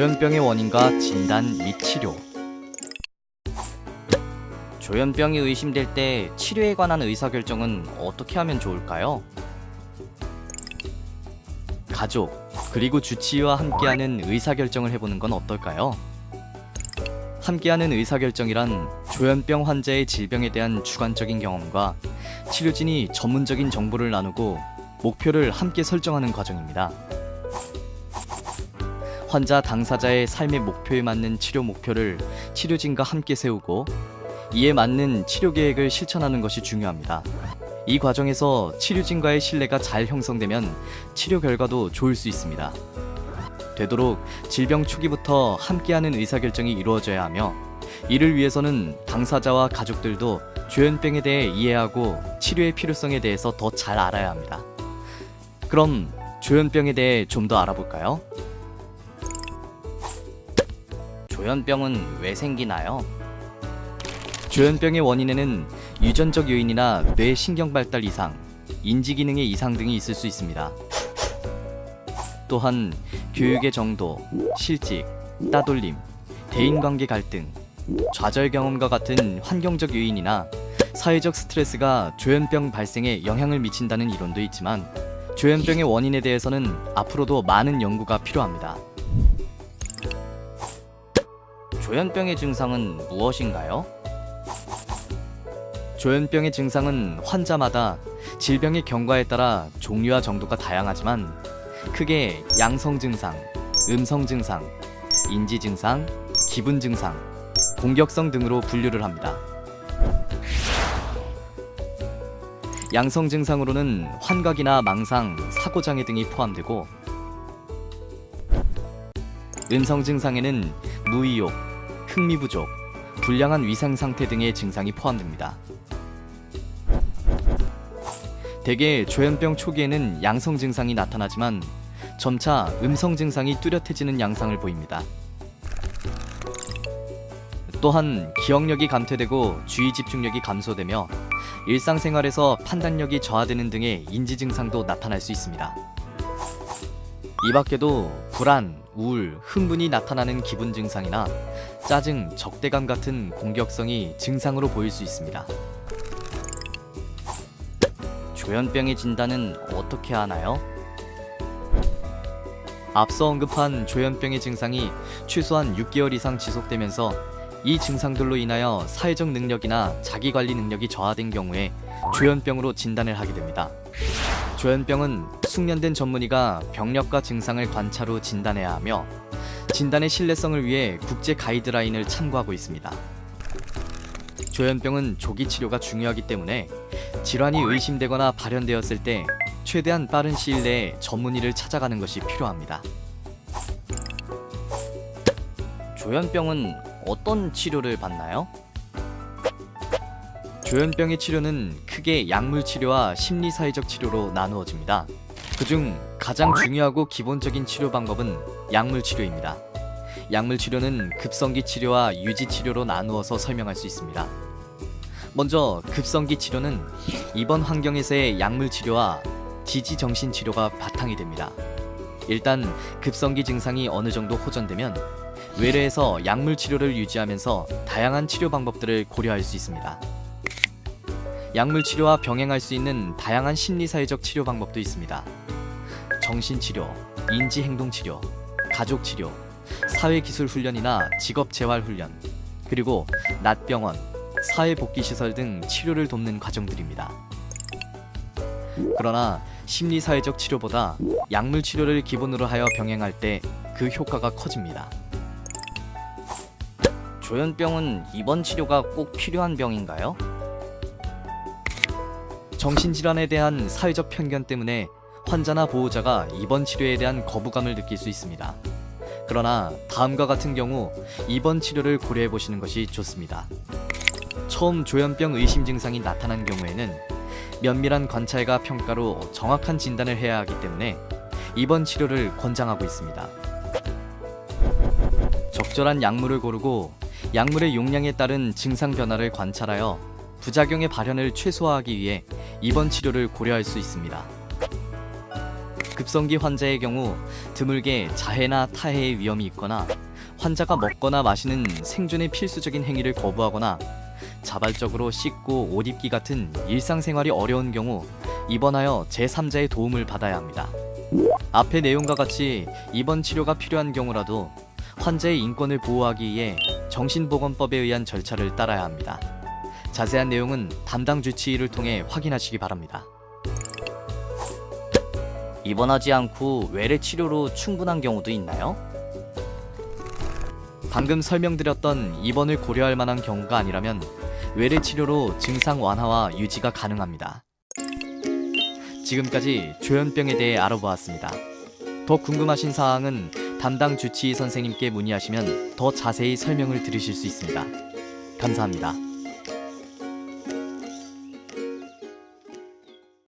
조현병의 원인과 진단 및 치료. 조현병이 의심될 때 치료에 관한 의사결정은 어떻게 하면 좋을까요? 가족, 그리고 주치의와 함께하는 의사결정을 해보는 건 어떨까요? 함께하는 의사결정이란 조현병 환자의 질병에 대한 주관적인 경험과 치료진이 전문적인 정보를 나누고 목표를 함께 설정하는 과정입니다. 환자 당사자의 삶의 목표에 맞는 치료 목표를 치료진과 함께 세우고 이에 맞는 치료 계획을 실천하는 것이 중요합니다. 이 과정에서 치료진과의 신뢰가 잘 형성되면 치료 결과도 좋을 수 있습니다. 되도록 질병 초기부터 함께하는 의사결정이 이루어져야 하며, 이를 위해서는 당사자와 가족들도 조현병에 대해 이해하고 치료의 필요성에 대해서 더 잘 알아야 합니다. 그럼 조현병에 대해 좀 더 알아볼까요? 조현병은 왜 생기나요? 조현병의 원인에는 유전적 요인이나 뇌 신경 발달 이상, 인지 기능의 이상 등이 있을 수 있습니다. 또한 교육의 정도, 실직, 따돌림, 대인관계 갈등, 좌절 경험과 같은 환경적 요인이나 사회적 스트레스가 조현병 발생에 영향을 미친다는 이론도 있지만, 조현병의 원인에 대해서는 앞으로도 많은 연구가 필요합니다. 조현병의 증상은 무엇인가요? 조현병의 증상은 환자마다 질병의 경과에 따라 종류와 정도가 다양하지만 크게 양성 증상, 음성 증상, 인지 증상, 기분 증상, 공격성 등으로 분류를 합니다. 양성 증상으로는 환각이나 망상, 사고장애 등이 포함되고, 음성 증상에는 무의욕, 흥미 부족, 불량한 위생 상태 등의 증상이 포함됩니다. 대개 조현병 초기에는 양성 증상이 나타나지만 점차 음성 증상이 뚜렷해지는 양상을 보입니다. 또한 기억력이 감퇴되고 주의 집중력이 감소되며 일상생활에서 판단력이 저하되는 등의 인지 증상도 나타날 수 있습니다. 이 밖에도 불안, 우울, 흥분이 나타나는 기분 증상이나 짜증, 적대감 같은 공격성이 증상으로 보일 수 있습니다. 조현병의 진단은 어떻게 하나요? 앞서 언급한 조현병의 증상이 최소한 6개월 이상 지속되면서 이 증상들로 인하여 사회적 능력이나 자기관리 능력이 저하된 경우에 조현병으로 진단을 하게 됩니다. 조현병은 숙련된 전문의가 병력과 증상을 관찰 후 진단해야 하며, 진단의 신뢰성을 위해 국제 가이드라인을 참고하고 있습니다. 조현병은 조기 치료가 중요하기 때문에 질환이 의심되거나 발현되었을 때 최대한 빠른 시일 내에 전문의를 찾아가는 것이 필요합니다. 조현병은 어떤 치료를 받나요? 조현병의 치료는 크게 약물 치료와 심리사회적 치료로 나누어집니다. 그중 가장 중요하고 기본적인 치료 방법은 약물 치료입니다. 약물 치료는 급성기 치료와 유지 치료로 나누어서 설명할 수 있습니다. 먼저 급성기 치료는 입원 환경에서의 약물 치료와 지지 정신 치료가 바탕이 됩니다. 일단 급성기 증상이 어느 정도 호전되면 외래에서 약물 치료를 유지하면서 다양한 치료 방법들을 고려할 수 있습니다. 약물 치료와 병행할 수 있는 다양한 심리사회적 치료 방법도 있습니다. 정신치료, 인지행동치료, 가족치료, 사회기술훈련이나 직업재활훈련, 그리고 낮병원, 사회복귀시설 등 치료를 돕는 과정들입니다. 그러나 심리사회적 치료보다 약물 치료를 기본으로 하여 병행할 때 그 효과가 커집니다. 조현병은 입원 치료가 꼭 필요한 병인가요? 정신질환에 대한 사회적 편견 때문에 환자나 보호자가 입원 치료에 대한 거부감을 느낄 수 있습니다. 그러나 다음과 같은 경우 입원 치료를 고려해 보시는 것이 좋습니다. 처음 조현병 의심 증상이 나타난 경우에는 면밀한 관찰과 평가로 정확한 진단을 해야 하기 때문에 입원 치료를 권장하고 있습니다. 적절한 약물을 고르고 약물의 용량에 따른 증상 변화를 관찰하여 부작용의 발현을 최소화하기 위해 입원 치료를 고려할 수 있습니다. 급성기 환자의 경우 드물게 자해나 타해의 위험이 있거나 환자가 먹거나 마시는 생존의 필수적인 행위를 거부하거나 자발적으로 씻고 옷 입기 같은 일상생활이 어려운 경우 입원하여 제3자의 도움을 받아야 합니다. 앞의 내용과 같이 입원 치료가 필요한 경우라도 환자의 인권을 보호하기 위해 정신보건법에 의한 절차를 따라야 합니다. 자세한 내용은 담당 주치의를 통해 확인하시기 바랍니다. 입원하지 않고 외래 치료로 충분한 경우도 있나요? 방금 설명드렸던 입원을 고려할 만한 경우가 아니라면 외래 치료로 증상 완화와 유지가 가능합니다. 지금까지 조현병에 대해 알아보았습니다. 더 궁금하신 사항은 담당 주치의 선생님께 문의하시면 더 자세히 설명을 들으실 수 있습니다. 감사합니다.